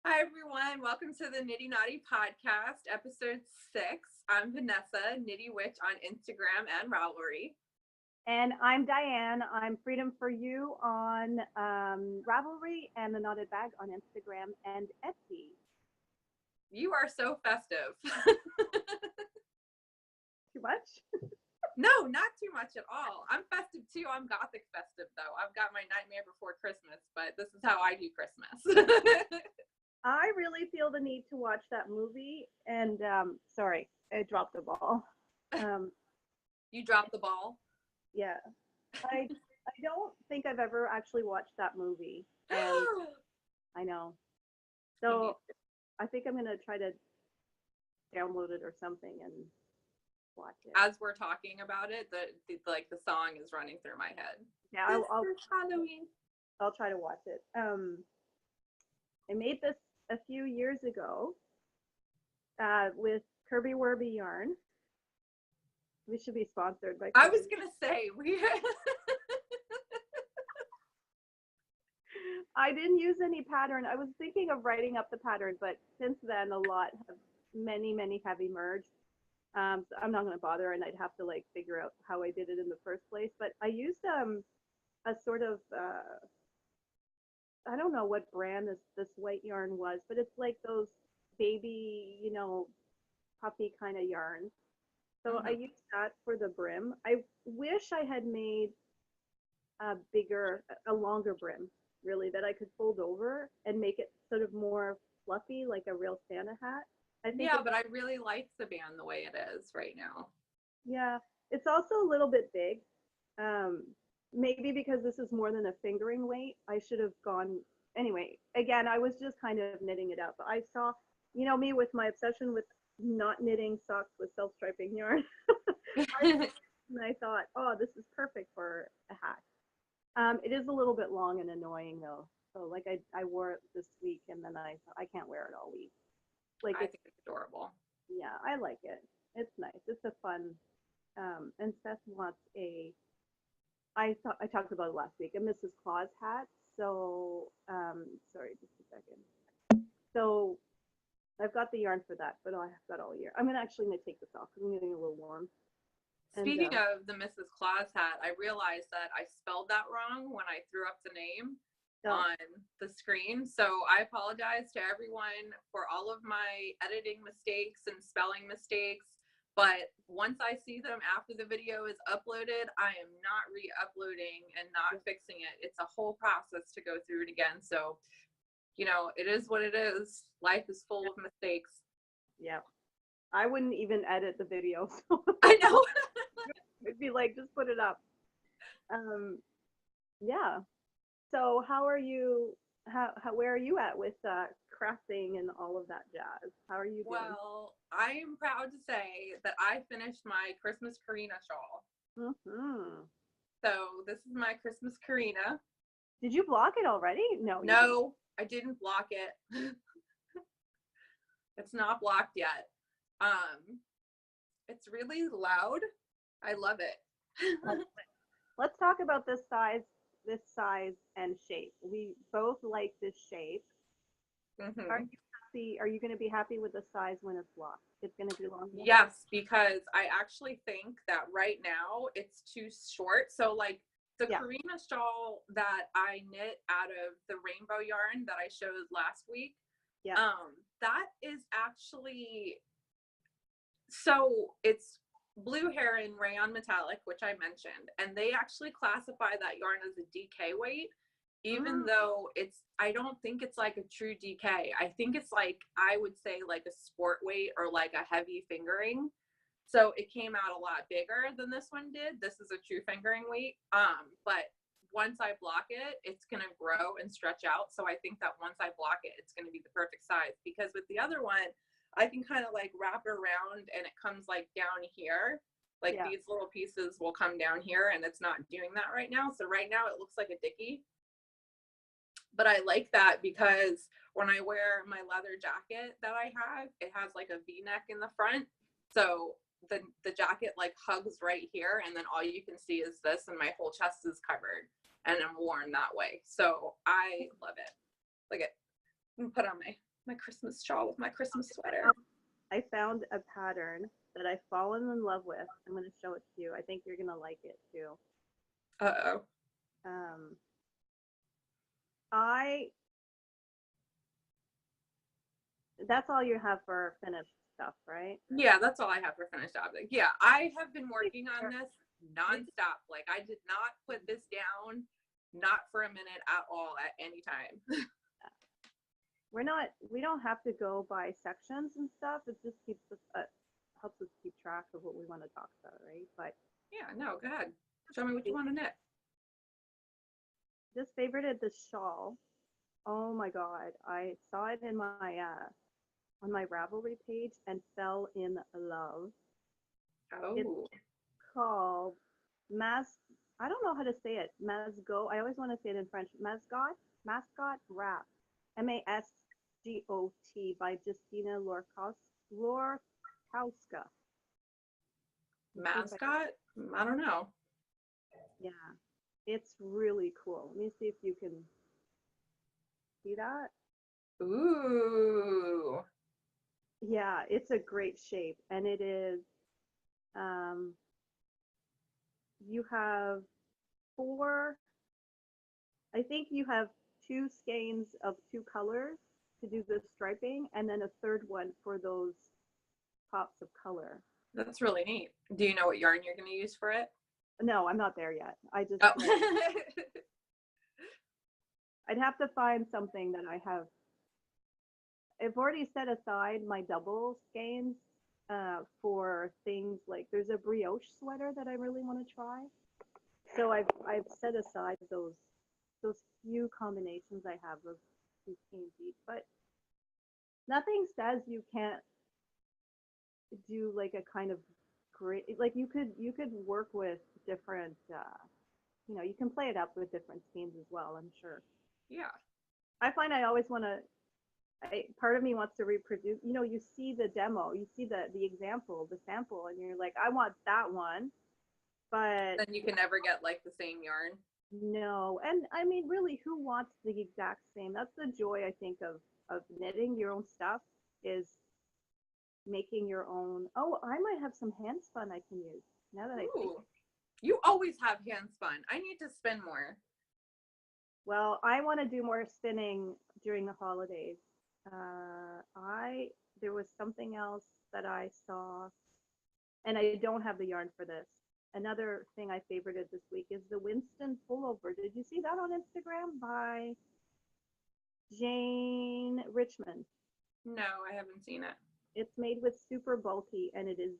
Hi, everyone. Welcome to the Knitty Knotty Podcast, episode 6. I'm Vanessa, Knitty Witch on Instagram and Revelry. And I'm Diane. I'm Freedom for You on Ravelry and the Knotted Bag on Instagram and Etsy. You are so festive. Too much? No, not too much at all. I'm festive too. I'm gothic festive though. I've got my Nightmare Before Christmas, but this is how I do Christmas. I really feel the need to watch that movie. And sorry, I dropped the ball. You dropped the ball? Yeah. I don't think I've ever actually watched that movie. And I know. So I think I'm going to try to download it or something and watch it. As we're talking about it, the song is running through my head. Yeah, I'll Halloween. I'll try to watch it. I made this a few years ago with Kirby Werby yarn. We should be sponsored by Kirby. I was gonna say I didn't use any pattern. I was thinking of writing up the pattern, but since then a lot have many have emerged. So I'm not going to bother, and I'd have to like figure out how I did it in the first place. But I used a sort of I don't know what brand this white yarn was, but it's like those baby, puffy kind of yarns. So I used that for the brim. I wish I had made a longer brim, really, that I could fold over and make it sort of more fluffy, like a real Santa hat. I think but I really like the band the way it is right now. Yeah, it's also a little bit big. Maybe because this is more than a fingering weight, I should have gone. Anyway, again, I was just kind of knitting it up. I saw, me with my obsession with not knitting socks with self-striping yarn. And I thought, oh, this is perfect for a hat. It is a little bit long and annoying though. So like I wore it this week and then I can't wear it all week. Like I think it's adorable. Yeah, I like it. It's nice. It's a fun. And Seth wants I talked about it last week, a Mrs. Claus hat. So sorry, just a second. So I've got the yarn for that, but I've got all year. I'm gonna take this off because I'm getting a little warm. Speaking of the Mrs. Claus hat, I realized that I spelled that wrong when I threw up the name on the screen. So I apologize to everyone for all of my editing mistakes and spelling mistakes. But once I see them after the video is uploaded, I am not re-uploading and not fixing it. It's a whole process to go through it again. So, it is what it is. Life is full of mistakes. Yeah. I wouldn't even edit the video. I know. It'd be like, just put it up. Yeah. So how are you, where are you at with crafting and all of that jazz? How are you doing? Well, I am proud to say that I finished my Christmas Corrina shawl. So this is my Christmas Corrina. Did you block it already? No, I didn't block it. It's not blocked yet. It's really loud. I love it. Let's talk about this size and shape. We both like this shape. Are you going to be happy with the size when it's blocked? It's going to be long? Yes, because I actually think that right now it's too short. So like the Corrina shawl that I knit out of the rainbow yarn that I showed last week, that is actually, so it's blue heron rayon metallic, which I mentioned, and they actually classify that yarn as a DK weight, even though I don't think it's like a true DK. I think it's like, I would say like a sport weight or like a heavy fingering. So it came out a lot bigger than this one did. This is a true fingering weight. But once I block it, it's going to grow and stretch out. So I think that once I block it, it's going to be the perfect size, because with the other one, I can kind of like wrap it around and it comes like down here. Like these little pieces will come down here, and it's not doing that right now. So right now it looks like a dickie. But I like that because when I wear my leather jacket that I have, it has like a V-neck in the front. So the jacket like hugs right here, and then all you can see is this, and my whole chest is covered, and I'm worn that way. So I love it. Look at, put on My Christmas shawl with my Christmas sweater. I found a pattern that I've fallen in love with. I'm going to show it to you. I think you're going to like it too. Uh-oh. That's all you have for finished stuff, right? Yeah, that's all I have for finished object. Yeah, I have been working on this nonstop. Like, I did not put this down, not for a minute at all, at any time. We don't have to go by sections and stuff. It just keeps us, helps us keep track of what we want to talk about, right? But yeah, no, go ahead. Show me what you want to knit. Just favorited the shawl. Oh my God. I saw it in my, on my Ravelry page and fell in love. Oh. It's called I don't know how to say it. Masgot. I always want to say it in French. Mascot Wrap. Masgot by Justina Lorkowska. Mascot? I don't know. Yeah. It's really cool. Let me see if you can see that. Ooh. Yeah, it's a great shape. And it is, you have I think you have 2 skeins of 2 colors to do the striping, and then a third one for those pops of color. That's really neat. Do you know what yarn you're going to use for it? No, I'm not there yet. I just, I'd have to find something that I have. I've already set aside my double skeins for things like, there's a brioche sweater that I really want to try. So I've set aside those few combinations I have of 2 skeins each, but nothing says you can't do like a kind of great, like you could work with different, you can play it up with different skeins as well, I'm sure. Yeah. I find I always want to, part of me wants to reproduce, you see the demo, you see the example, the sample, and you're like, I want that one, but then you can never get like the same yarn. No, and I mean, really, who wants the exact same? That's the joy, I think, of knitting your own stuff, is making your own. Oh, I might have some hand spun I can use now that I think. You always have hand spun. I need to spin more. Well, I want to do more spinning during the holidays. There was something else that I saw, and I don't have the yarn for this. Another thing I favorited this week is the Winston pullover. Did you see that on Instagram by Jane Richmond? No, I haven't seen it. It's made with super bulky, and it is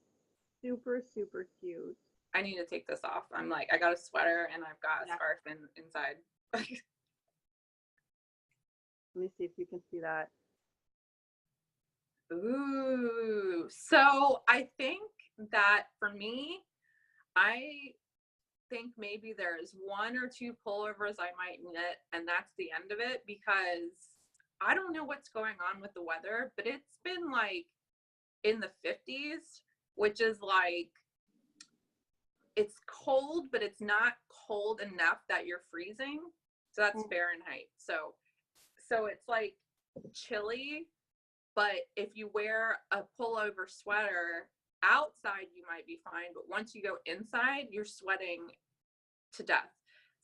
super, super cute. I need to take this off. I'm like, I got a sweater and I've got a scarf inside. Let me see if you can see that. Ooh. So I think that for me, I think maybe there's 1 or 2 pullovers I might knit, and that's the end of it, because I don't know what's going on with the weather, but it's been like in the 50s, which is like, it's cold, but it's not cold enough that you're freezing. So that's Fahrenheit. So it's like chilly, but if you wear a pullover sweater outside, you might be fine, but once you go inside, you're sweating to death.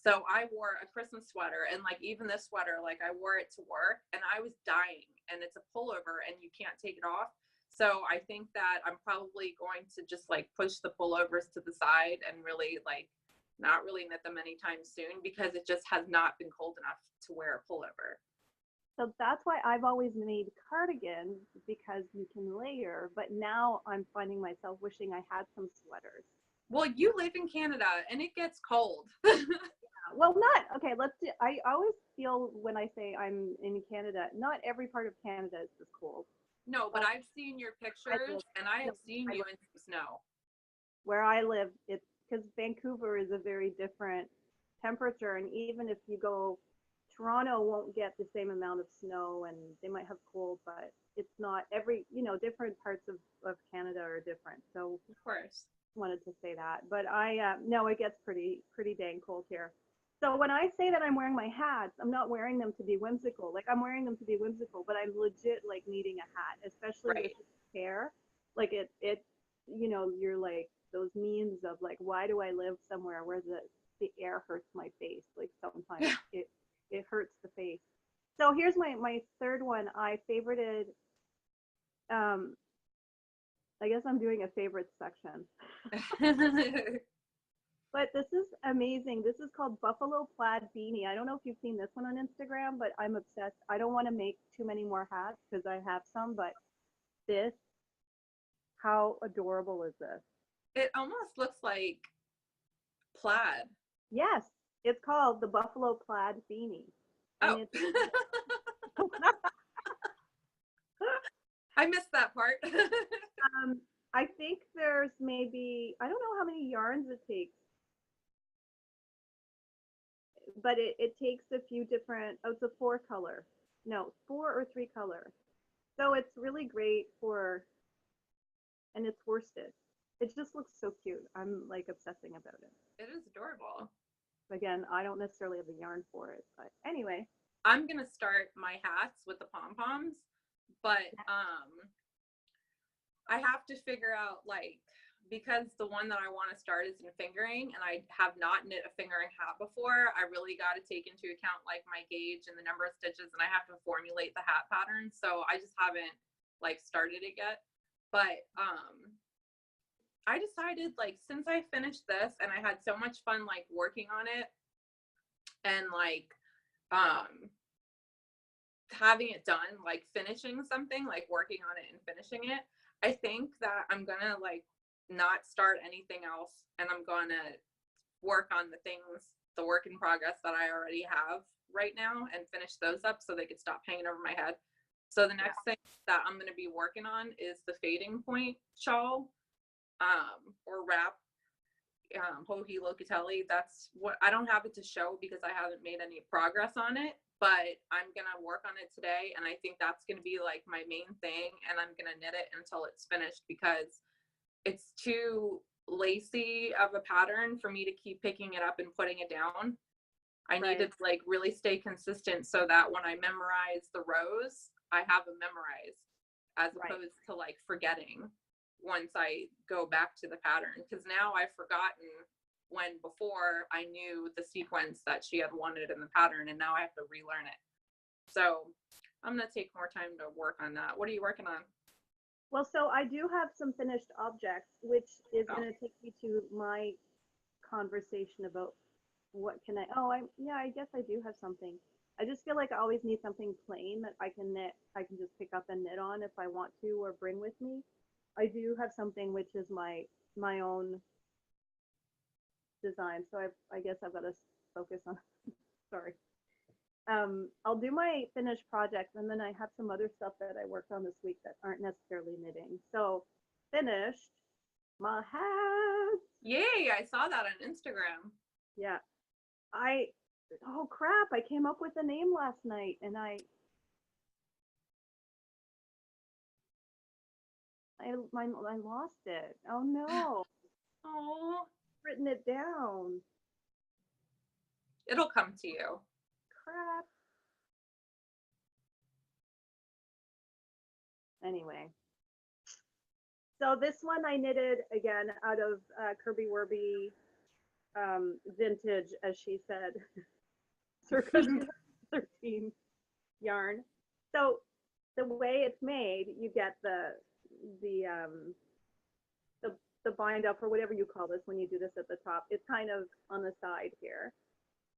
So I wore a Christmas sweater, and like even this sweater, like I wore it to work and I was dying, and it's a pullover and you can't take it off. So I think that I'm probably going to just like push the pullovers to the side and really like not really knit them anytime soon, because it just has not been cold enough to wear a pullover. So that's why I've always made cardigans, because you can layer, but now I'm finding myself wishing I had some sweaters. Well, you live in Canada and it gets cold. Well, I always feel when I say I'm in Canada, not every part of Canada is this cold. No, but I've seen your pictures and I have seen you in some snow. Where I live, it's because Vancouver is a very different temperature, and even if you go, Toronto won't get the same amount of snow, and they might have cold, but it's not different parts of Canada are different. So of course, wanted to say that, but no, it gets pretty dang cold here. So when I say that I'm wearing my hats, I'm not wearing them to be whimsical. Like I'm wearing them to be whimsical, but I'm legit like needing a hat, especially with Right. hair. Like you're like those memes of like, why do I live somewhere where the air hurts my face? Like sometimes it hurts the face. So here's my third one. I favorited. Um, I guess I'm doing a favorite section. But this is amazing. This is called Buffalo Plaid Beanie. I don't know if you've seen this one on Instagram, but I'm obsessed. I don't want to make too many more hats because I have some, but this, how adorable is this? It almost looks like plaid. Yes, it's called the Buffalo Plaid Beanie. And Oh. it's I missed that part. I think there's maybe, I don't know how many yarns it takes, but it takes a few different, oh, it's a 4 color. No, 4 or 3 color. So it's really great for, and it's worsted. It just looks so cute. I'm like obsessing about it. It is adorable. Again, I don't necessarily have the yarn for it, but anyway. I'm gonna start my hats with the pom-poms, but I have to figure out, like, because the one that I want to start is in fingering and I have not knit a fingering hat before, I really got to take into account like my gauge and the number of stitches, and I have to formulate the hat pattern. So I just haven't like started it yet. But I decided, like, since I finished this and I had so much fun like working on it and like having it done, like finishing something, like working on it and finishing it, I think that I'm gonna like not start anything else, and I'm gonna work on the things, the work in progress that I already have right now, and finish those up so they could stop hanging over my head. So the next thing that I'm gonna be working on is the fading point shawl, or wrap, Hohi Locatelli. That's what, I don't have it to show because I haven't made any progress on it, but I'm gonna work on it today, and I think that's gonna be like my main thing, and I'm gonna knit it until it's finished because it's too lacy of a pattern for me to keep picking it up and putting it down. I need to like really stay consistent so that when I memorize the rows, I have them memorized, as opposed to like forgetting once I go back to the pattern, because now I've forgotten when before I knew the sequence that she had wanted in the pattern, and now I have to relearn it. So I'm gonna take more time to work on that. What are you working on? Well, so I do have some finished objects, which is going to take me to my conversation about what can I, I guess I do have something. I just feel like I always need something plain that I can knit, I can just pick up and knit on if I want to, or bring with me. I do have something which is my own design, so I guess I've got to focus on, sorry. I'll do my finished projects, and then I have some other stuff that I worked on this week that aren't necessarily knitting. So finished my hat. Yay, I saw that on Instagram. Yeah. Oh crap, I came up with a name last night and I lost it. Oh no. Oh, Written it down. it'll come to you. Crap. Anyway. So this one I knitted again out of Kirby Werby vintage, as she said, circa 2013 yarn. So the way it's made, you get the bind up, or whatever you call this when you do this at the top. It's kind of on the side here.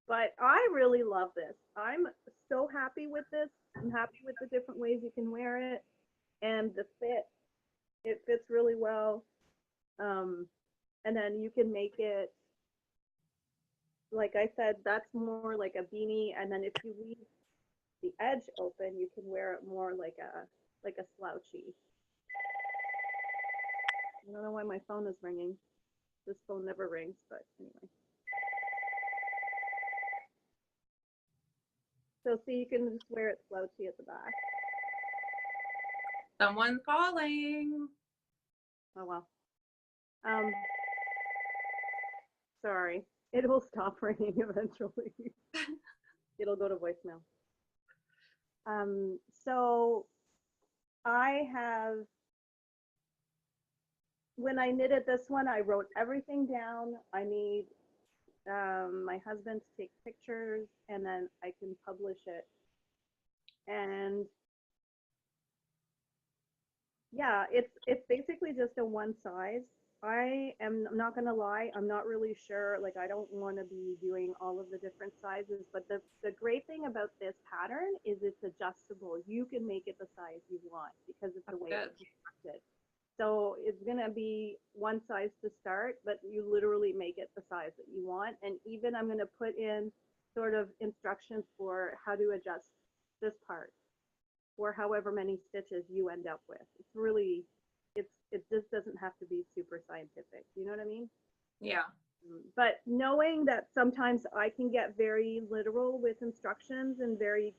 But I really love this. I'm so happy with this. I'm happy with the different ways you can wear it, and the fit. It fits really well. And then you can make it, like I said, that's more like a beanie. And then if you leave the edge open, you can wear it more like a slouchy. I don't know why my phone is ringing. This phone never rings, but anyway. So see, you can just wear it slouchy at the back. Someone's calling. Oh well. Sorry. It will stop ringing eventually. It'll go to voicemail. So I have, when I knitted this one, I wrote everything down. I need my husband to take pictures and then I can publish it. And yeah, it's basically just a one size. I'm not gonna lie, I'm not really sure. Like I don't want to be doing all of the different sizes, but the great thing about this pattern is it's adjustable. You can make it the size you want because it's the way it's constructed. So it's gonna be one size to start, but you literally make it the size that you want. And even I'm gonna put in sort of instructions for how to adjust this part or however many stitches you end up with. It's really, it just doesn't have to be super scientific. You know what I mean? Yeah. But knowing that sometimes I can get very literal with instructions and very,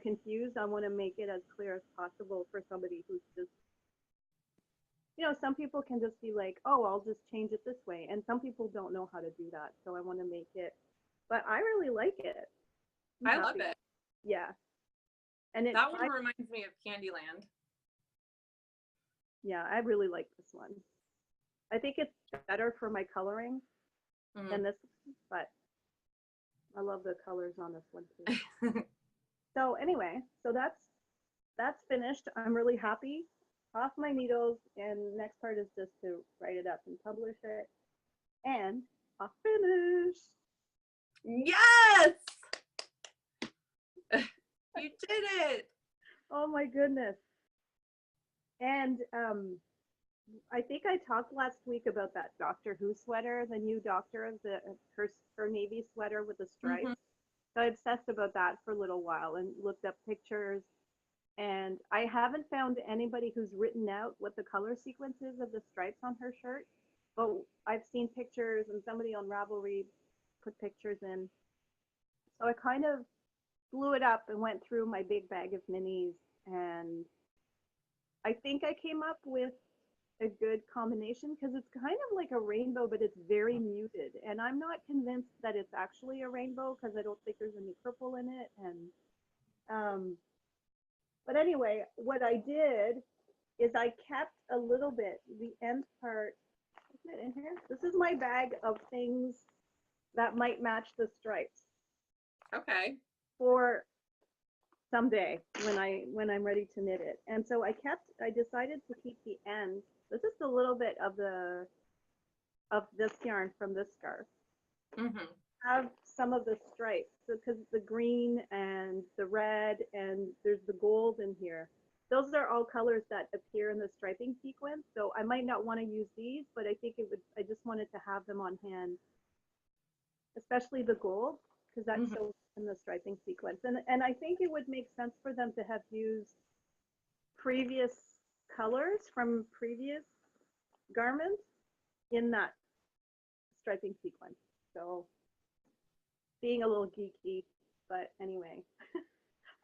confused, I want to make it as clear as possible for somebody who's just, some people can just be like, oh, I'll just change it this way. And some people don't know how to do that. So I want to make it, but I really like it. I love it. Yeah. And that one reminds me of Candyland. Yeah, I really like this one. I think it's better for my coloring than this, but I love the colors on this one too. So anyway, so that's finished. I'm really happy. Off my needles, and next part is just to write it up and publish it. And I'll finish. Yes! You did it! Oh my goodness. And I think I talked last week about that Doctor Who sweater, the new Doctor, her navy sweater with the stripes. So I obsessed about that for a little while and looked up pictures. And I haven't found anybody who's written out what the color sequence is of the stripes on her shirt. But I've seen pictures, and somebody on Ravelry put pictures in. So I kind of blew it up and went through my big bag of minis, and I think I came up with a good combination because it's kind of like a rainbow, but it's very muted. And I'm not convinced that it's actually a rainbow because I don't think there's any purple in it. And but anyway, what I did is I kept a little bit, the end part, isn't it in here? This is my bag of things that might match the stripes. Okay. For someday when I'm ready to knit it. And so I decided to keep the end. This is a little bit of this yarn from this scarf. Have some of the stripes because the green and the red and there's the gold in here. Those are all colors that appear in the striping sequence. So I might not want to use these, but I think I just wanted to have them on hand, especially the gold, because that shows in the striping sequence. And I think it would make sense for them to have used previous colors from previous garments in that striping sequence. So being a little geeky, but anyway.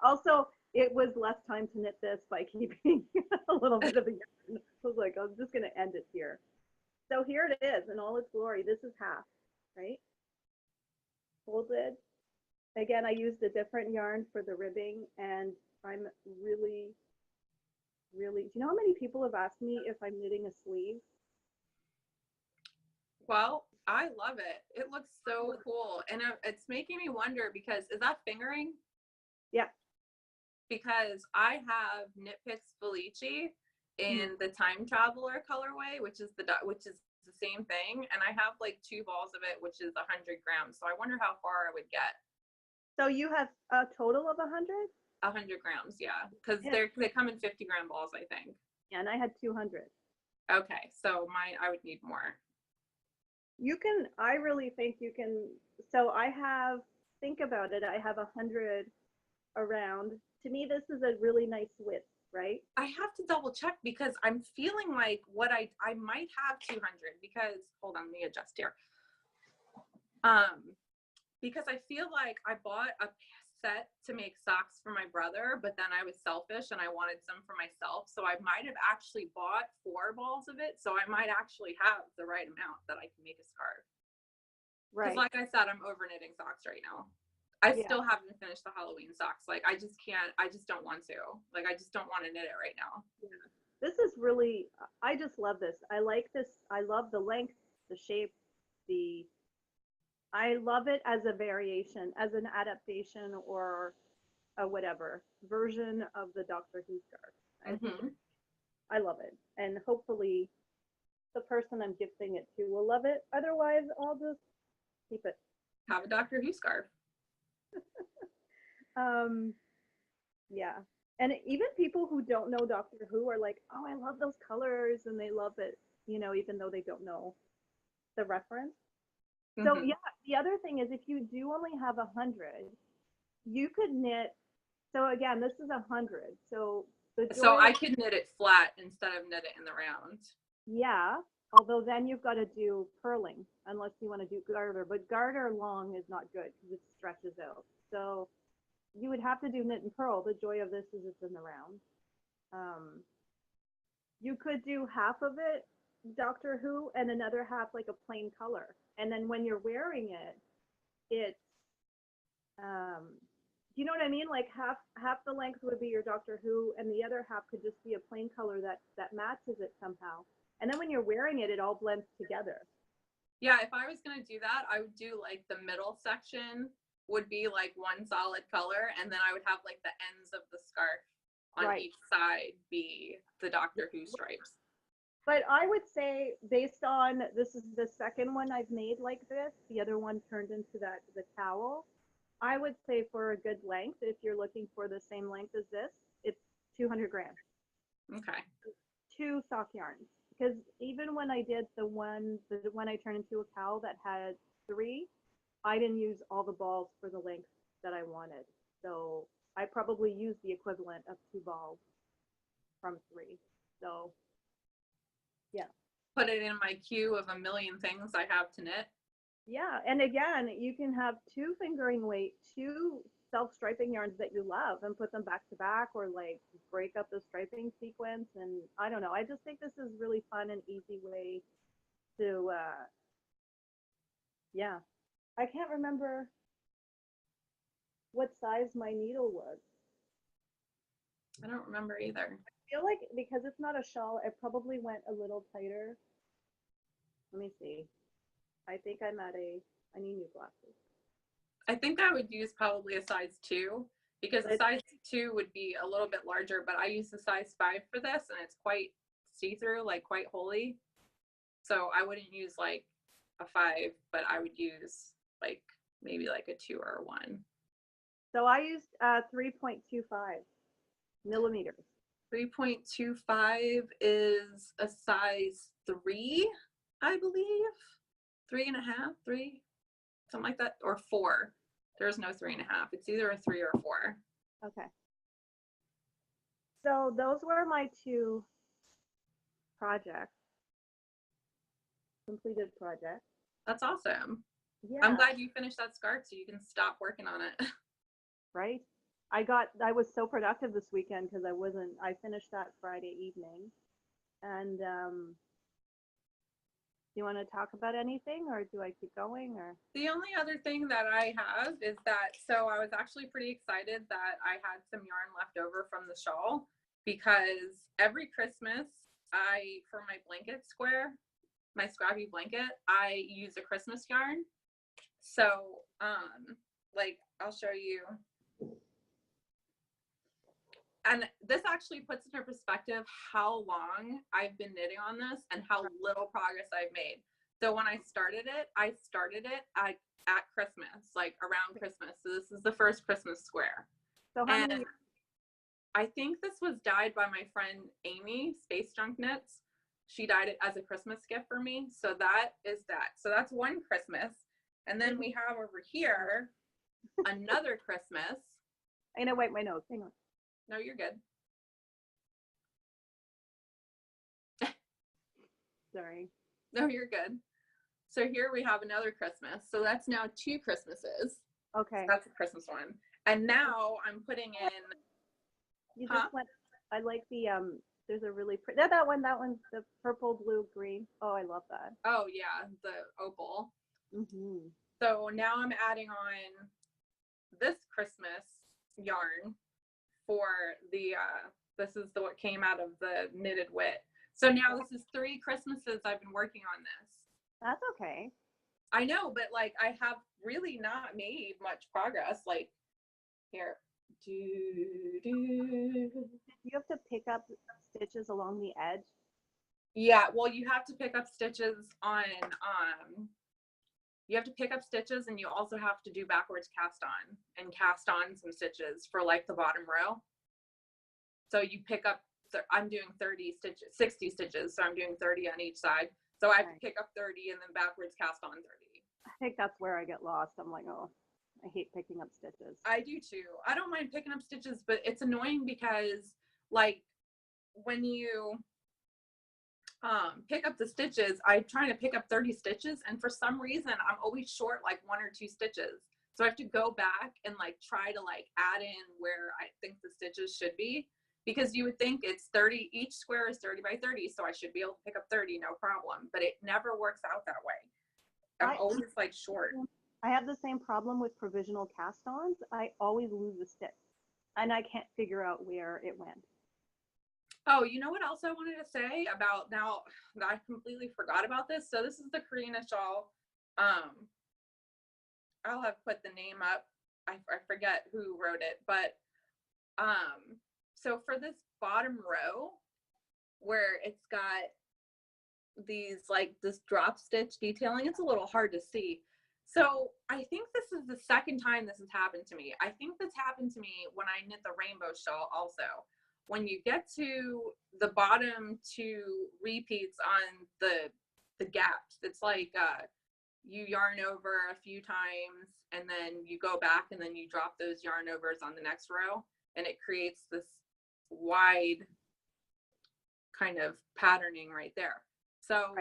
Also, it was less time to knit this by keeping a little bit of the yarn. I was like, I'm just going to end it here. So here it is in all its glory. This is half, right? Folded. Again, I used a different yarn for the ribbing, and I'm really, really, do you know how many people have asked me if I'm knitting a sleeve? Well, I love it. It looks so cool. And it's making me wonder because, is that fingering? Yeah. Because I have Knit Picks Felici in the Time Traveler colorway, which is the same thing. And I have like 2 balls of it, which is 100 grams. So I wonder how far I would get. So you have a total of 100? 100 grams, yeah. Because they come in 50-gram balls, I think. Yeah, and I had 200. Okay, so I would need more. I really think you can, so think about it, I have 100 around. To me, this is a really nice width, right? I have to double check because I'm feeling like I might have 200 because, hold on, let me adjust here. Because I feel like I bought a set to make socks for my brother, but then I was selfish and I wanted some for myself. So I might have actually bought 4 balls of it. So I might actually have the right amount that I can make a scarf. Because Right. like I said, I'm over knitting socks right now. I Yeah. still haven't finished the Halloween socks. Like I just can't, I just don't want to. Like I just don't want to knit it right now. Yeah. This is really, I just love this. I like this. I love the length, the shape, the, I love it as a variation, as an adaptation or a whatever version of the Doctor Who scarf. I think Mm-hmm. I love it. And hopefully the person I'm gifting it to will love it. Otherwise, I'll just keep it. Have a Doctor Who scarf. Um, yeah. And even people who don't know Doctor Who are like, oh, I love those colors, and they love it, even though they don't know the reference. So Mm-hmm. yeah, the other thing is if you do only have 100, you could knit. So again, this is 100. So the So joy, I could knit it flat instead of knit it in the round. yeah. Although then you've got to do purling, unless you want to do garter. But garter long is not good because it stretches out. So you would have to do knit and purl. The joy of this is it's in the round. Um, you could do half of it Doctor Who and another half like a plain color. And then when you're wearing it, it's you know what I mean? Like half the length would be your Doctor Who, and the other half could just be a plain color that matches it somehow. And then when you're wearing it, it all blends together. Yeah, if I was gonna do that, I would do like the middle section would be like one solid color, and then I would have like the ends of the scarf on Right. each side be the Doctor Who stripes. But I would say, based on this is the second one I've made like this, the other one turned into the cowl. I would say for a good length, if you're looking for the same length as this, it's 200 grams. Okay. 2 sock yarns. Because even when I did the one I turned into a cowl that had 3, I didn't use all the balls for the length that I wanted. So I probably used the equivalent of 2 balls from 3. So yeah. Put it in my queue of a million things I have to knit. Yeah, and again, you can have 2 fingering weight, 2 self-striping yarns that you love and put them back to back, or like break up the striping sequence. And I don't know, I just think this is really fun and easy way to yeah. I can't remember what size my needle was. I don't remember either. I feel like because it's not a shawl, it probably went a little tighter. Let me see. I think I need new glasses. I think I would use probably a size 2 because a size 2 would be a little bit larger, but I use the size 5 for this, and it's quite see-through, like quite holy. So I wouldn't use like a 5, but I would use like maybe like a 2 or a 1. So I used 3.25 millimeters. 3.25 is a size 3, I believe. 3.5, 3, something like that, or 4. There's no 3.5. It's either a 3 or a 4. Okay. So those were my 2 projects, completed projects. That's awesome. Yeah. I'm glad you finished that scarf so you can stop working on it. Right. I was so productive this weekend because I finished that Friday evening. And do you want to talk about anything, or do I keep going? Or The only other thing that I have is that, so I was actually pretty excited that I had some yarn left over from the shawl, because every Christmas for my blanket square, my scrappy blanket, I use a Christmas yarn. So, like I'll show you. And this actually puts into perspective how long I've been knitting on this and how little progress I've made. So when I started it at Christmas, like around Christmas. So this is the first Christmas square. so how many? I think this was dyed by my friend Amy, Space Junk Knits. She dyed it as a Christmas gift for me. So that is that. So that's one Christmas. And then we have over here another Christmas. I'm gonna wipe my nose. Hang on. No, you're good. Sorry. No, you're good. So here we have another Christmas. So that's now 2 Christmases. Okay. So that's a Christmas one. And now I'm putting in. You just went. I like the There's a really pretty. That one's the purple, blue, green. Oh, I love that. Oh yeah, the opal. Mm-hmm. So now I'm adding on this Christmas yarn for the, this is the, what came out of the Knitted Wit. So now this is 3 Christmases I've been working on this. That's okay. I know, but like I have really not made much progress. Like here, You have to pick up stitches along the edge. yeah, well, you have to pick up stitches on, you have to pick up stitches, and you also have to do backwards cast on and cast on some stitches for like the bottom row. So you pick up, I'm doing 30 stitches, 60 stitches. So I'm doing 30 on each side. So I have to pick up 30 and then backwards cast on 30. I think that's where I get lost. I'm like, oh, I hate picking up stitches. I do too. I don't mind picking up stitches, but it's annoying because like when you pick up the stitches, I'm trying to pick up 30 stitches, and for some reason I'm always short like 1 or 2 stitches. So I have to go back and like try to like add in where I think the stitches should be, because you would think it's 30, each square is 30 by 30, so I should be able to pick up 30, no problem, but it never works out that way. I'm always like short. I have the same problem with provisional cast-ons. I always lose a stitch, and I can't figure out where it went. Oh, you know what else I wanted to say about, now that I completely forgot about this. So this is the Corrina shawl. I'll have put the name up. I forget who wrote it, but so for this bottom row where it's got these like this drop stitch detailing, it's a little hard to see. So I think this is the second time this has happened to me. I think this happened to me when I knit the rainbow shawl also. When you get to the bottom 2 repeats on the gaps, it's like you yarn over a few times and then you go back and then you drop those yarn overs on the next row, and it creates this wide kind of patterning right there. So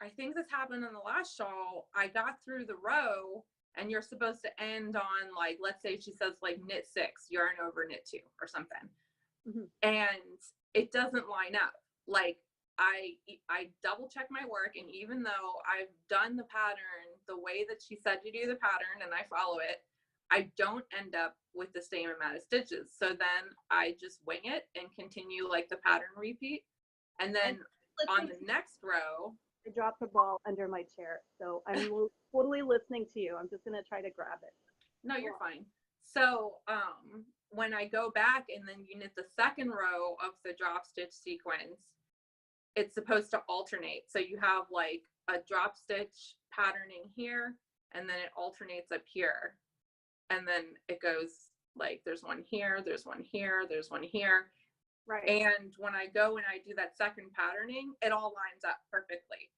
I think this happened in the last shawl. I got through the row, and you're supposed to end on like, let's say she says like knit 6, yarn over knit 2 or something. Mm-hmm. And it doesn't line up. Like I double check my work, and even though I've done the pattern the way that she said to do the pattern and I follow it, I don't end up with the same amount of stitches. So then I just wing it and continue like the pattern repeat. And then on the next row, I dropped the ball under my chair, so I'm totally listening to you. I'm just gonna try to grab it. No, you're fine. So when I go back and then you knit the second row of the drop stitch sequence, it's supposed to alternate. So you have like a drop stitch patterning here, and then it alternates up here. And then it goes like, there's one here, there's one here, there's one here. Right. And when I go and I do that second patterning, it all lines up perfectly.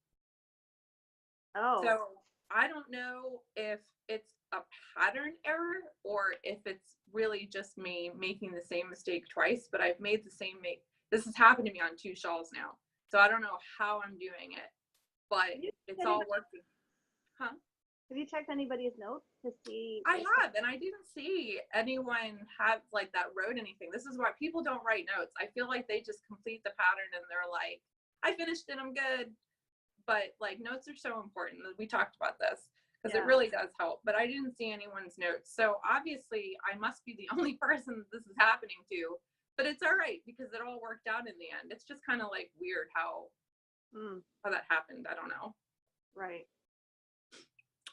Oh. So I don't know if it's a pattern error or if it's really just me making the same mistake twice, but I've made the same this has happened to me on 2 shawls now. So I don't know how I'm doing it, but it's all working. Huh? Have you checked anybody's notes to see? I have, and I didn't see anyone have like that wrote anything. This is why people don't write notes. I feel like they just complete the pattern and they're like, I finished it, I'm good. But like notes are so important. We talked about this because it really does help, but I didn't see anyone's notes. So obviously I must be the only person this is happening to, but it's all right because it all worked out in the end. It's just kind of like weird how that happened. I don't know. Right.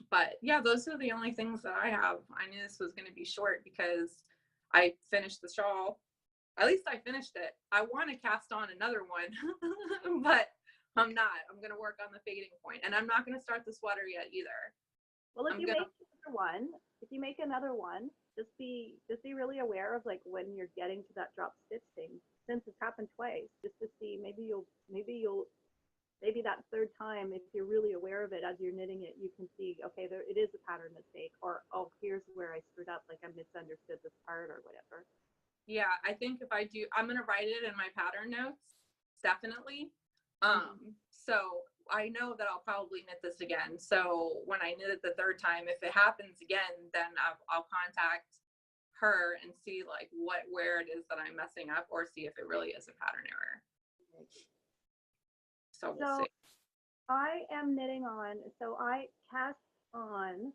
But yeah, those are the only things that I have. I knew this was going to be short because I finished the shawl. At least I finished it. I want to cast on another one, but I'm not. I'm going to work on the fading point, and I'm not going to start the sweater yet either. Well, if you make another one, just be really aware of like when you're getting to that drop stitch thing, since it's happened twice, just to see maybe that third time, if you're really aware of it as you're knitting it, you can see, okay, it is a pattern mistake, or, oh, here's where I screwed up, like I misunderstood this part or whatever. Yeah, I think if I do, I'm going to write it in my pattern notes, definitely. So I know that I'll probably knit this again. So when I knit it the third time, if it happens again, then I'll contact her and see like where it is that I'm messing up, or see if it really is a pattern error. So we'll see. I am knitting on, so I cast on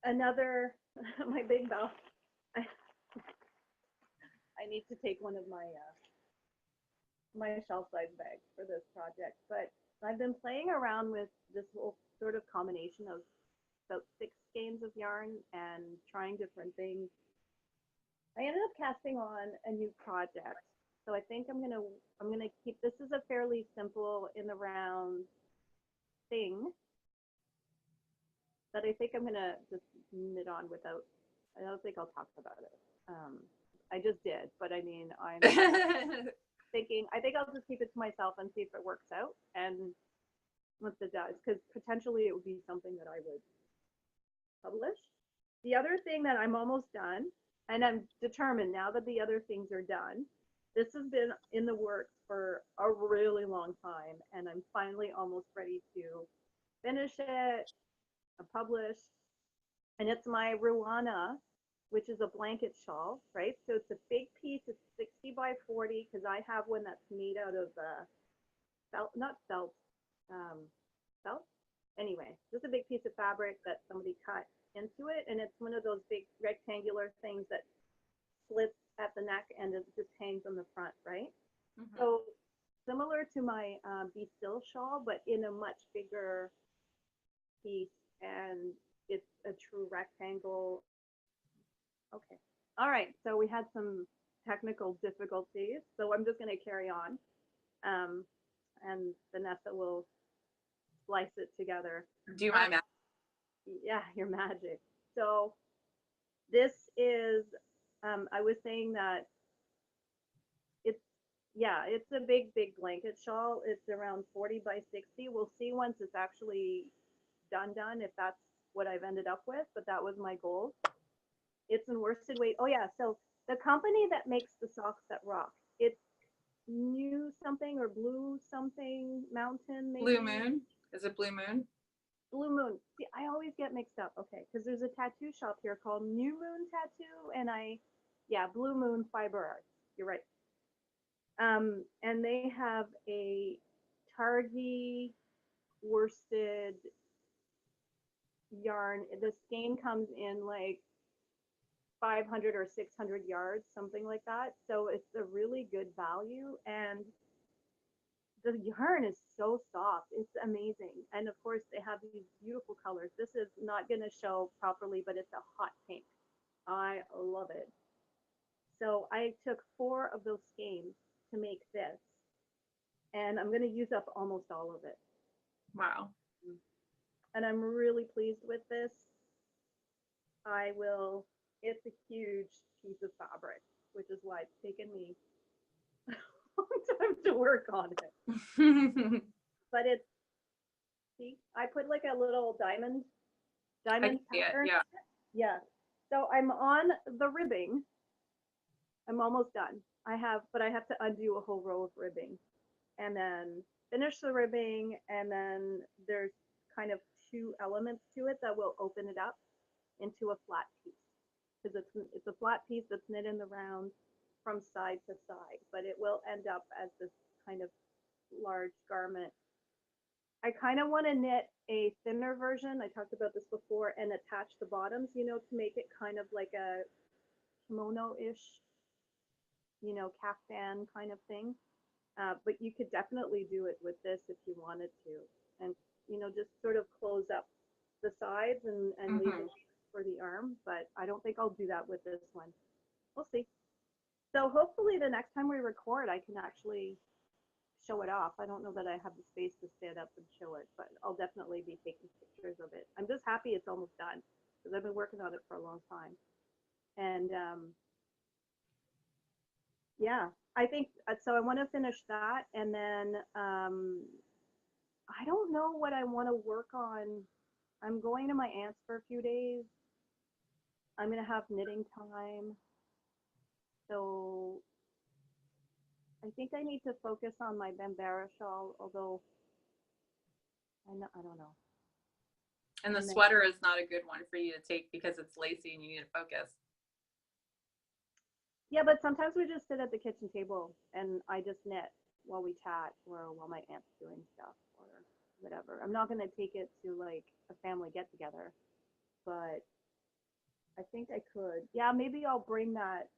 another, my big bell. I need to take one of my shelf size bags for this project, but I've been playing around with this whole sort of combination of about 6 skeins of yarn and trying different things. I ended up casting on a new project. So I think I'm gonna keep, this is a fairly simple in the round thing that I think I'm gonna just knit on without, I don't think I'll talk about it. I just did, but I mean, I'm thinking, I think I'll just keep it to myself and see if it works out. And once it does, because potentially it would be something that I would publish. The other thing that I'm almost done, and I'm determined now that the other things are done, this has been in the works for a really long time, and I'm finally almost ready to finish it, publish. And it's my Ruana, which is a blanket shawl, right? So it's a big piece. It's 60 by 40 because I have one that's made out of felt, not felt, felt. Anyway, just a big piece of fabric that somebody cut into it, and it's one of those big rectangular things that slits at the neck and it just hangs on the front, right? Mm-hmm. So similar to my Be Still shawl, but in a much bigger piece, and it's a true rectangle. Okay. All right. So we had some technical difficulties, so I'm just going to carry on, and Vanessa will slice it together. Do my magic. Yeah, your magic. So this is, I was saying that it's a big blanket shawl. It's around 40 by 60. We'll see once it's actually done if that's what I've ended up with, but that was my goal. It's in worsted weight. Oh yeah, so the company that makes the socks that rock, it's New something or Blue something Mountain, maybe? Blue Moon. Is it Blue Moon? Blue Moon. See, I always get mixed up. Okay, because there's a tattoo shop here called New Moon Tattoo, and Blue Moon Fiber Arts. You're right. And they have a targy worsted yarn. The skein comes in like 500 or 600 yards, something like that. So it's a really good value, and the yarn is so soft. It's amazing. And of course they have these beautiful colors. This is not going to show properly, but it's a hot pink. I love it. So I took 4 of those skeins to make this, and I'm going to use up almost all of it. Wow. And I'm really pleased with this. It's a huge piece of fabric, which is why it's taken me a long time to work on it. But see, I put like a little diamond pattern. Yeah. Yeah. So I'm on the ribbing. I'm almost done. But I have to undo a whole row of ribbing and then finish the ribbing. And then there's kind of 2 elements to it that will open it up into a flat piece. Because it's a flat piece that's knit in the round from side to side, but it will end up as this kind of large garment. I kind of want to knit a thinner version. I talked about this before, and attach the bottoms, to make it kind of like a kimono-ish, kaftan kind of thing. But you could definitely do it with this if you wanted to, and just sort of close up the sides and leave it for the arm. But I don't think I'll do that with this one. We'll see. So hopefully the next time we record, I can actually show it off. I don't know that I have the space to stand up and show it, but I'll definitely be taking pictures of it. I'm just happy it's almost done because I've been working on it for a long time. And yeah, I think so. I want to finish that, and then I don't know what I want to work on. I'm going to my aunt's for a few days. I'm going to have knitting time. So I think I need to focus on my Bambara shawl, although I don't know. And the sweater is not a good one for you to take because it's lacy and you need to focus. Yeah, but sometimes we just sit at the kitchen table and I just knit while we chat or while my aunt's doing stuff or whatever. I'm not gonna take it to like a family get together, but I think I could. Yeah, maybe I'll bring that.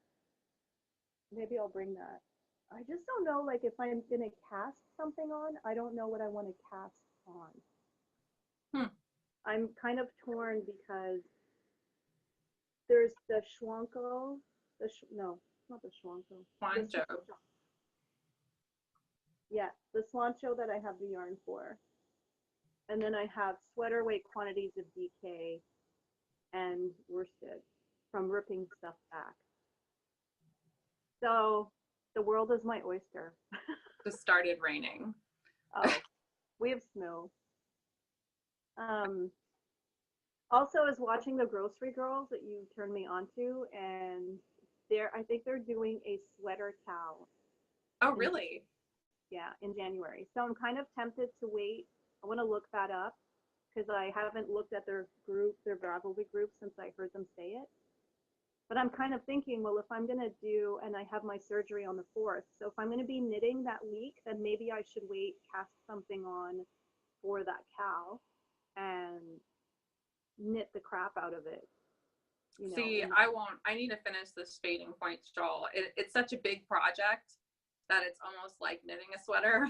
Maybe I'll bring that. I just don't know, like if I'm gonna cast something on, I don't know what I want to cast on. Hmm. I'm kind of torn because there's the Schwanko, no, not the Schwanko. Poncho. Yeah, the Swancho that I have the yarn for. And then I have sweater weight quantities of DK and worsted from ripping stuff back. So the world is my oyster. Just started raining. Oh, we have snow. Also, is watching the Grocery Girls that you turned me onto, and I think they're doing a sweater cow. Oh, really? In January. So I'm kind of tempted to wait. I want to look that up because I haven't looked at their Ravelry group since I heard them say it. But I'm kind of thinking, well, if I'm going to do, and I have my surgery on the 4th, so if I'm going to be knitting that week, then maybe I should wait, cast something on for that cow and knit the crap out of it. You know, see, I need to finish this fading point shawl. It's such a big project that it's almost like knitting a sweater,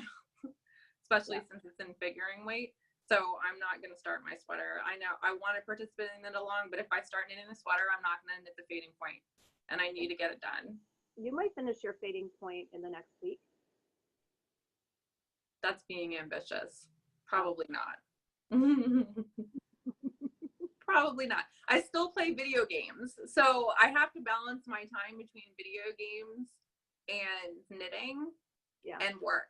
especially since it's in figuring weight. So I'm not going to start my sweater. I know I want to participate in it along, but if I start knitting a sweater, I'm not going to knit the fading point, and I need to get it done. You might finish your fading point in the next week. That's being ambitious. Probably not. Probably not. I still play video games, so I have to balance my time between video games and knitting and work.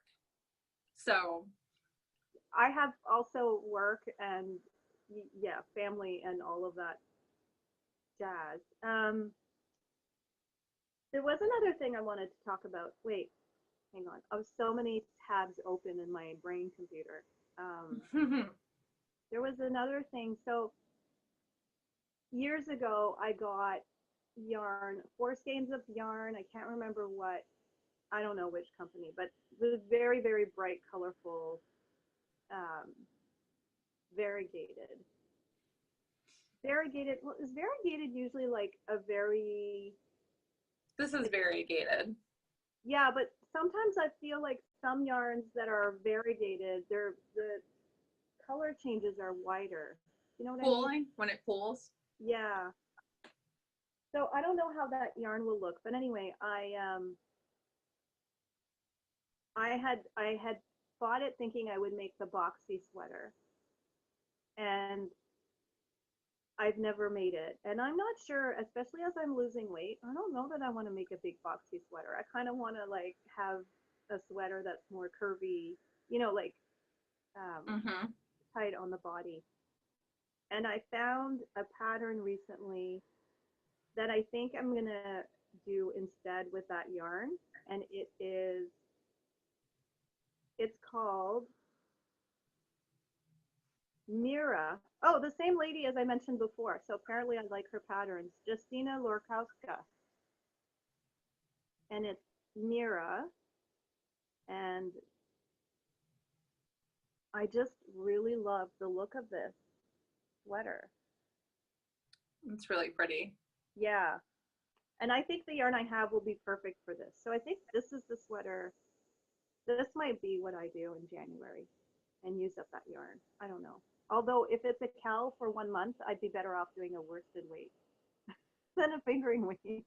So I have also work and family and all of that jazz. There was another thing I wanted to talk about. Wait, hang on. I have so many tabs open in my brain computer. There was another thing. So years ago, I got yarn, 4 skeins of yarn. I can't remember what. I don't know which company, but it was very, very bright, colorful, variegated. Variegated. Well, is variegated usually like a very? This is variegated. Yeah, but sometimes I feel like some yarns that are variegated, the color changes are wider. You know what I mean? When it pools. Yeah. So I don't know how that yarn will look, but anyway, I had bought it thinking I would make the boxy sweater, and I've never made it. And I'm not sure, especially as I'm losing weight, I don't know that I want to make a big boxy sweater. I kind of want to like have a sweater that's more curvy, you know, like tight on the body. And I found a pattern recently that I think I'm going to do instead with that yarn. And it's called Mira. Oh, the same lady as I mentioned before. So apparently I like her patterns. Justina Lorkowska. And it's Mira. And I just really love the look of this sweater. It's really pretty. Yeah. And I think the yarn I have will be perfect for this. So I think this is the sweater. This might be what I do in January and use up that yarn. I don't know. Although if it's a cowl for 1 month, I'd be better off doing a worsted weight than a fingering weight.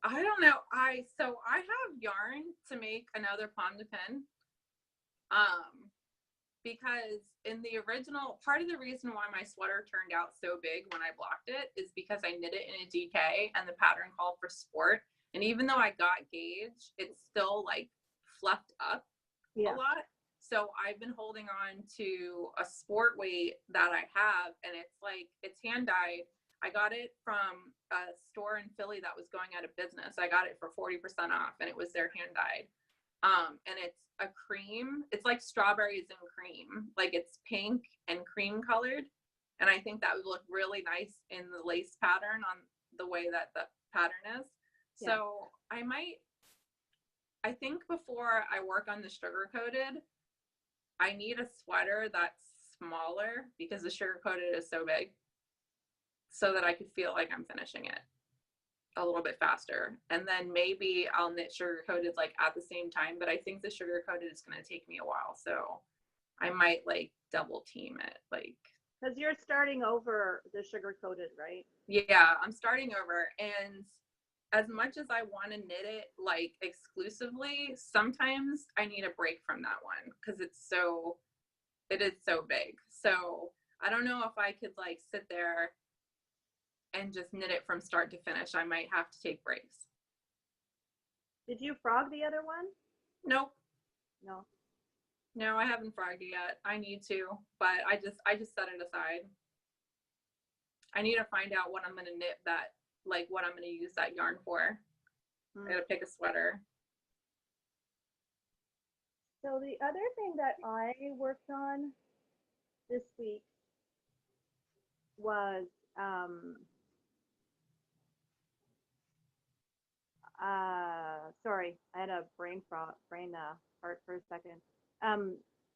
I don't know. I have yarn to make another pomme de pin. Because in the original, part of the reason why my sweater turned out so big when I blocked it is because I knit it in a DK and the pattern called for sport. And even though I got gauge, it's still like fluffed up a lot. So I've been holding on to a sport weight that I have, and it's hand dyed. I got it from a store in Philly that was going out of business. I got it for 40% off, and it was their hand dyed. And it's a cream. It's like strawberries and cream. Like it's pink and cream colored. And I think that would look really nice in the lace pattern on the way that the pattern is. Yeah. So I think before I work on the sugar coated, I need a sweater that's smaller because the sugar coated is so big, so that I could feel like I'm finishing it a little bit faster. And then maybe I'll knit sugar coated like at the same time, but I think the sugar coated is going to take me a while. So I might like double team it. Like, because you're starting over the sugar coated, right? yeah, I'm starting over. And as much as I want to knit it like exclusively, sometimes I need a break from that one because it is so big. So I don't know if I could like sit there and just knit it from start to finish. I might have to take breaks. Did you frog the other one? Nope. No. No, I haven't frogged it yet. I need to, but I just set it aside. I need to find out what I'm gonna knit that, like what I'm gonna use that yarn for. I gotta pick a sweater. So the other thing that I worked on this week was sorry, I had a brain fart for a second.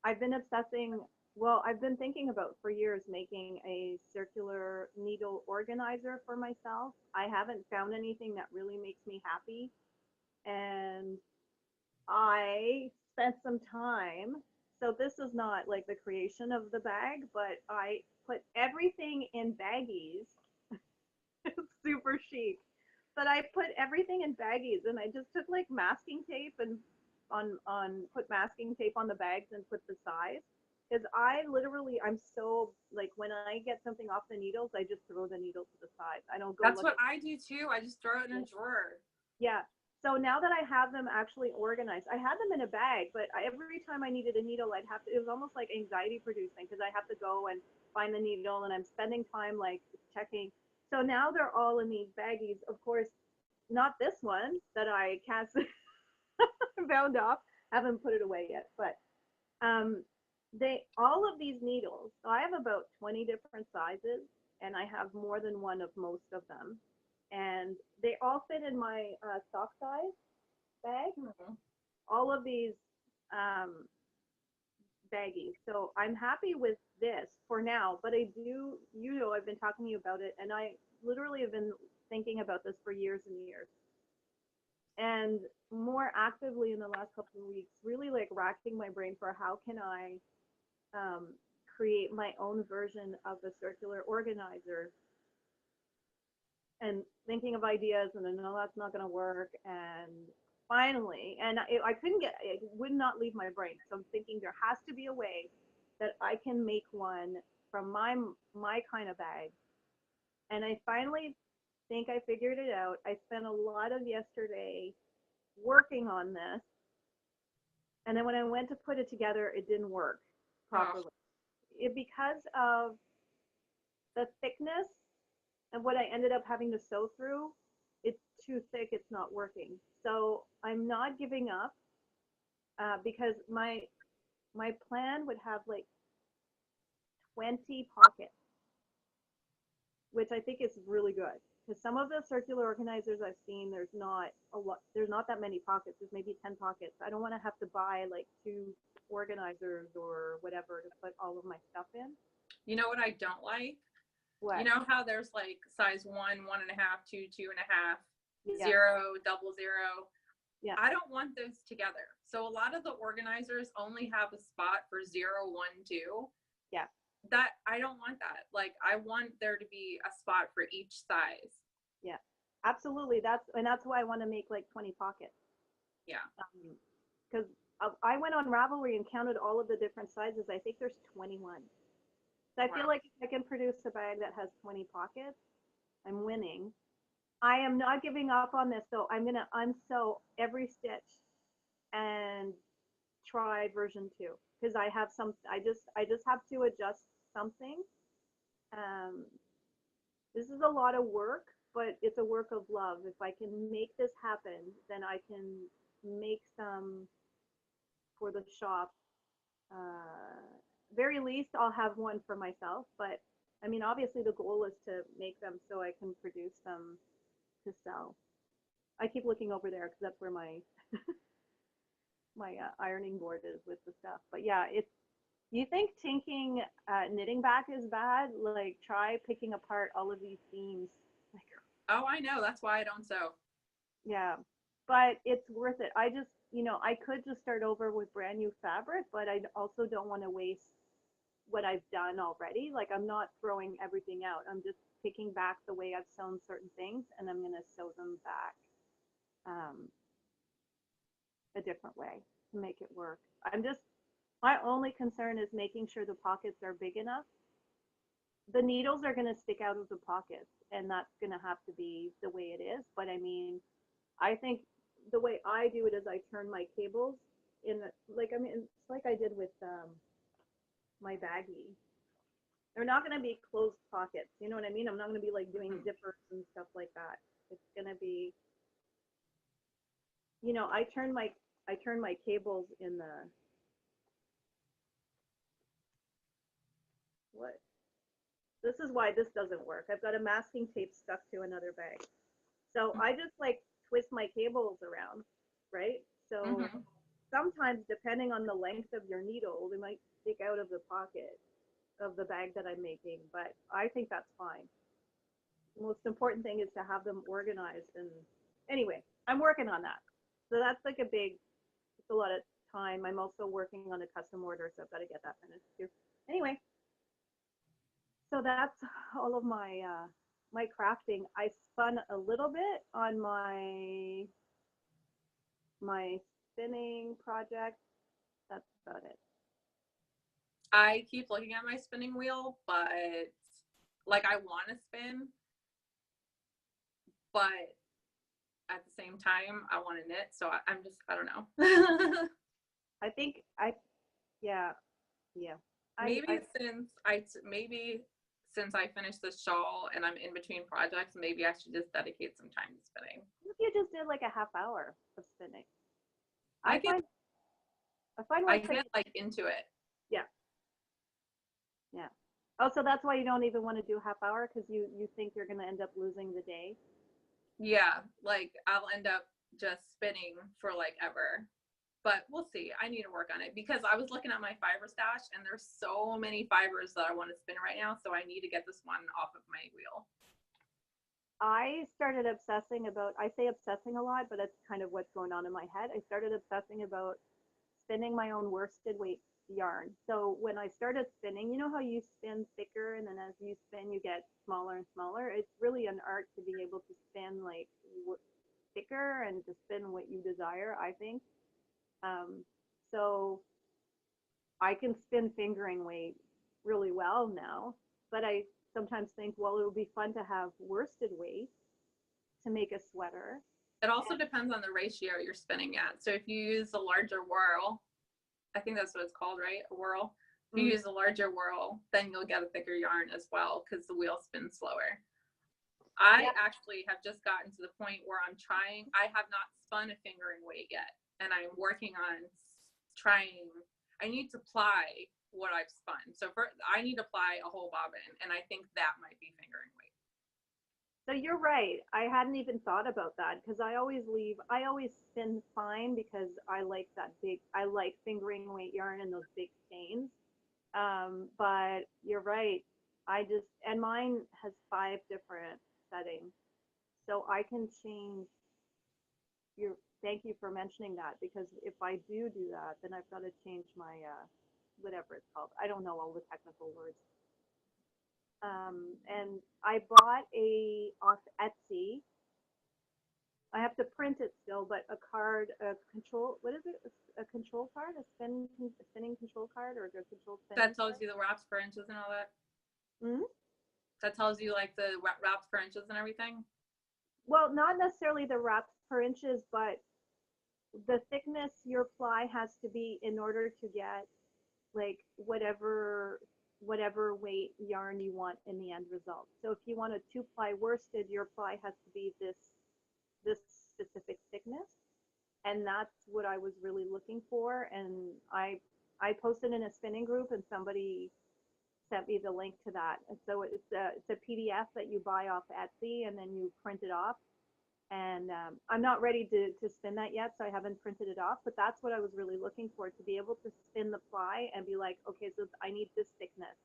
I've been obsessing. Well, I've been thinking about for years making a circular needle organizer for myself. I haven't found anything that really makes me happy, and I spent some time. So this is not like the creation of the bag, but I put everything in baggies. It's super chic. But I put everything in baggies, and I just took like masking tape and put masking tape on the bags and put the size. Because I'm so like when I get something off the needles, I just throw the needle to the side. I don't go. That's what I do too. I just throw it in a drawer. Yeah. So now that I have them actually organized, I had them in a bag, but every time I needed a needle, it was almost like anxiety producing because I have to go and find the needle and I'm spending time like checking. So now they're all in these baggies. Of course, not this one that I cast bound off. Haven't put it away yet, but all of these needles. So I have about 20 different sizes, and I have more than one of most of them, and they all fit in my sock size bag. Mm-hmm. All of these baggies. So I'm happy with this for now, but I do, I've been talking to you about it, and I literally have been thinking about this for years and years. And more actively in the last couple of weeks, really like racking my brain for how can I create my own version of a circular organizer, and thinking of ideas, and I know that's not going to work. And finally, and I couldn't get, it would not leave my brain. So I'm thinking there has to be a way that I can make one from my kind of bag. And I finally think I figured it out. I spent a lot of yesterday working on this. And then when I went to put it together, it didn't work properly. Because of the thickness of what I ended up having to sew through, it's too thick, it's not working. So I'm not giving up because my plan would have like 20 pockets, which I think is really good. Because some of the circular organizers I've seen, there's not that many pockets. There's maybe 10 pockets. I don't want to have to buy like 2 organizers or whatever to put all of my stuff in. You know what I don't like? What? You know how there's like size 1, 1.5, 2, 2.5, 0, double 0. Yeah. I don't want those together. So a lot of the organizers only have a spot for 0, 1, 2. Yeah. That I don't want that. Like I want there to be a spot for each size. Yeah, absolutely. That's why I want to make like 20 pockets. Yeah. Because I went on Ravelry and counted all of the different sizes. I think there's 21. So I feel like if I can produce a bag that has 20 pockets, I'm winning. I am not giving up on this, so I'm gonna unsew every stitch and try version 2 because I have some. I just have to adjust something. This is a lot of work, but it's a work of love. If I can make this happen, then I can make some for the shop. Very least, I'll have one for myself. But I mean, obviously, the goal is to make them so I can produce them to sell. I keep looking over there because that's where my my ironing board is with the stuff. But yeah, it's, you think tinking knitting back is bad? Like try picking apart all of these seams. Like, Oh, I know. That's why I don't sew. yeah, but it's worth it. I just, I could just start over with brand new fabric, but I also don't want to waste what I've done already. Like I'm not throwing everything out. I'm just picking back the way I've sewn certain things, and I'm gonna sew them back a different way to make it work. My only concern is making sure the pockets are big enough. The needles are gonna stick out of the pockets, and that's gonna have to be the way it is. But I mean, I think the way I do it is I turn my cables in the, like, I mean, it's like I did with my baggie. They're not going to be closed pockets. You know what I mean? I'm not going to be like doing zippers and stuff like that. It's going to be, I turn my cables in the, what? This is why this doesn't work. I've got a masking tape stuck to another bag. So I just like twist my cables around, right? So sometimes depending on the length of your needle, they might stick out of the pocket of the bag that I'm making, but I think that's fine. The most important thing is to have them organized. And anyway, I'm working on that. So that's like it's a lot of time. I'm also working on a custom order, so I've got to get that finished too. Anyway, so that's all of my my crafting. I spun a little bit on my spinning project. That's about it. I keep looking at my spinning wheel, but like I want to spin, but at the same time I want to knit. So I don't know. I think yeah. Maybe since I finished this shawl and I'm in between projects, maybe I should just dedicate some time to spinning. If you just did like a half hour of spinning, I find I get like into it. Yeah. Yeah. Oh, so that's why you don't even want to do half hour, because you think you're going to end up losing the day. Yeah, like I'll end up just spinning for like ever. But we'll see. I need to work on it because I was looking at my fiber stash and there's so many fibers that I want to spin right now. So I need to get this one off of my wheel. I started obsessing about, I say obsessing a lot, but that's kind of what's going on in my head. I started obsessing about spinning my own worsted weight yarn. So when I started spinning, you know how you spin thicker and then as you spin, you get smaller and smaller. It's really an art to be able to spin like thicker and to spin what you desire, I think. So I can spin fingering weight really well now, but I sometimes think, well, it would be fun to have worsted weight to make a sweater. It also depends on the ratio you're spinning at. So if you use a larger whirl, I think that's what it's called, right? A whirl. If you use a larger whirl, then you'll get a thicker yarn as well because the wheel spins slower. I actually have just gotten to the point where I have not spun a fingering weight yet. And I'm working on I need to ply what I've spun. So I need to ply a whole bobbin, and I think that might be fingering weight. So you're right. I hadn't even thought about that because I always spin fine because I like fingering weight yarn and those big skeins. But you're right. And mine has 5 different settings. So I can change thank you for mentioning that, because if I do that, then I've got to change my, whatever it's called. I don't know all the technical words. And I bought off Etsy. I have to print it still, but a control card, a spinning control card, or a control spinning that tells you the wraps per inches and all that? Mm-hmm. That tells you like the wraps per inches and everything? Well, not necessarily the wraps per inches, but the thickness your ply has to be in order to get like whatever weight yarn you want in the end result. So if you want a 2-ply worsted, your ply has to be this specific thickness, and that's what I was really looking for. And I posted in a spinning group, and somebody sent me the link to that. And so it's a PDF that you buy off Etsy, and then you print it off. And I'm not ready to spin that yet, so I haven't printed it off, but that's what I was really looking for, to be able to spin the ply and be like, okay, so I need this thickness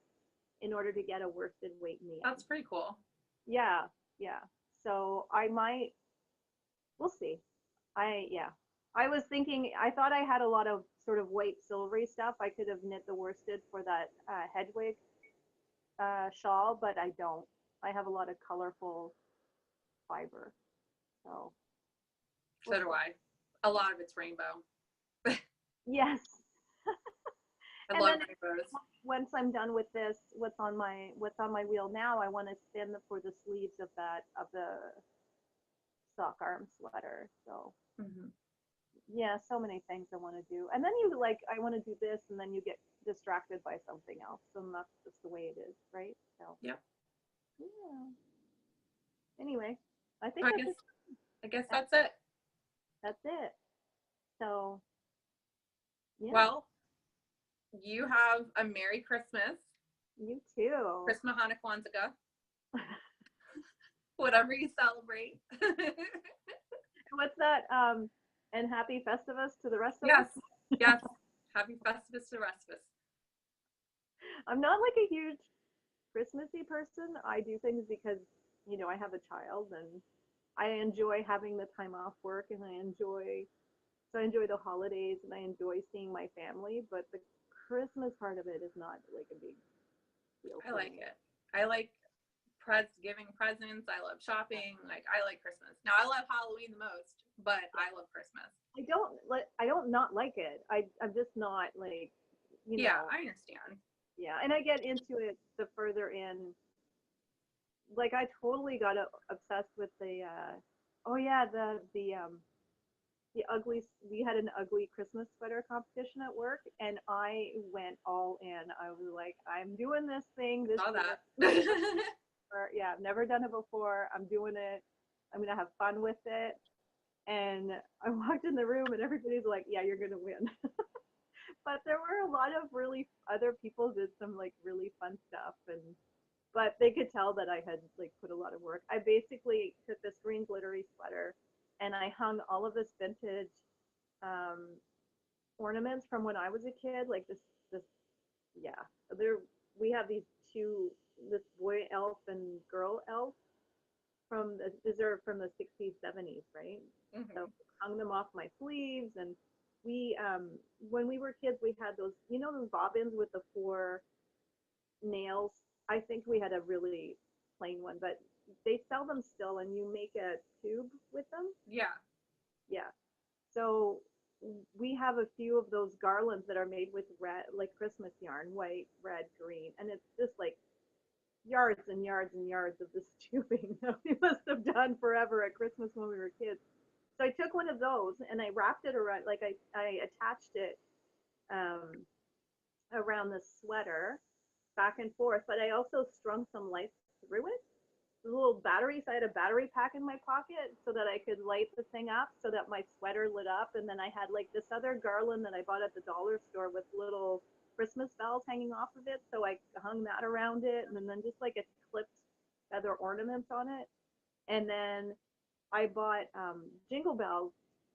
in order to get a worsted weight in the end. That's pretty cool. Yeah, yeah. So I might, we'll see. I was thinking, I thought I had a lot of sort of white silvery stuff. I could have knit the worsted for that Hedwig shawl, but I don't. I have a lot of colorful fiber. So So do I. A lot of it's rainbow. yes. I love rainbows. Once I'm done with this, what's on my wheel now, I want to spin for the sleeves of the sock arm sweater. So yeah, so many things I want to do. And then I want to do this, and then you get distracted by something else. And that's just the way it is, right? So yeah. Anyway, I think I guess that's it. That's it. So yeah. Well, you have a Merry Christmas. You too. Christmas, Hanukkah, Kwanzaa. Whatever you celebrate. What's that? And happy Festivus to the rest of us. Yes. Happy Festivus to the rest of us. I'm not like a huge Christmassy person. I do things because, I have a child and I enjoy having the time off work, and I enjoy the holidays, and I enjoy seeing my family, but the Christmas part of it is not like a big deal. I like it. I like giving presents. I love shopping. I like Christmas. Now I love Halloween the most, but I love Christmas. I don't not like it. I'm just not like, Yeah, I understand. Yeah, and I get into it the further in. Like I totally got obsessed with the ugly. We had an ugly Christmas sweater competition at work, and I went all in. I was like, I'm doing this thing. This saw that. Yeah, I've never done it before. I'm doing it. I'm gonna have fun with it. And I walked in the room, and everybody's like, yeah, you're gonna win. But there were a lot of really other people did some like really fun stuff, but they could tell that I had like put a lot of work. I basically took this green glittery sweater, and I hung all of this vintage ornaments from when I was a kid, like this we have these this boy elf and girl elf these are from the 60s, 70s, right? So hung them off my sleeves, and we when we were kids, we had those those bobbins with the 4 nails. I think we had a really plain one, but they sell them still, and you make a tube with them. Yeah. So we have a few of those garlands that are made with red, like Christmas yarn, white, red, green, and it's just like yards and yards and yards of this tubing that we must have done forever at Christmas when we were kids. So I took one of those and I wrapped it around, like I attached it around the sweater back and forth, but I also strung some lights through it. The little batteries, I had a battery pack in my pocket so that I could light the thing up so that my sweater lit up. And then I had like this other garland that I bought at the dollar store with little Christmas bells hanging off of it. So I hung that around it, and then just like a clipped feather ornaments on it. And then I bought jingle bells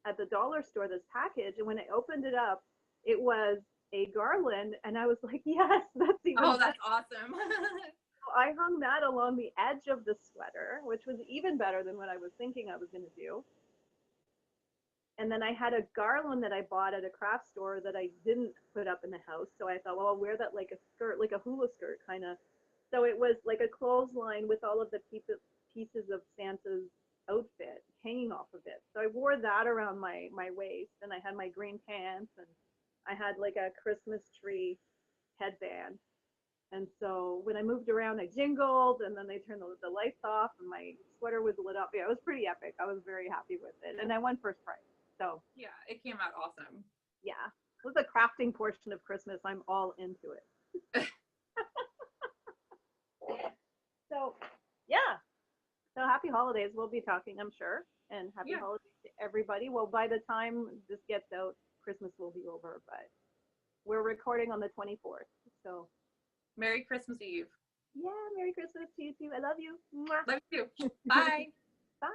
at the dollar store, this package, and when I opened it up, it was a garland, and I was like, yes, that's even better. That's awesome. So I hung that along the edge of the sweater, which was even better than what I was thinking I was going to do. And then I had a garland that I bought at a craft store that I didn't put up in the house, so I thought, well, I'll wear that like a skirt, like a hula skirt kind of. So it was like a clothesline with all of the pieces of Santa's outfit hanging off of it. So I wore that around my waist, and I had my green pants, and I had like a Christmas tree headband. And so when I moved around, I jingled, and then they turned the lights off, and my sweater was lit up. Yeah, it was pretty epic. I was very happy with it, and I won first prize. So yeah, it came out awesome. Yeah, it was a crafting portion of Christmas. I'm all into it. So yeah. So happy holidays. We'll be talking, I'm sure. And happy holidays to everybody. Well, by the time this gets out, Christmas will be over, but we're recording on the 24th. So Merry Christmas Eve. Yeah, Merry Christmas to you too. I love you. Love you too. Bye. Bye.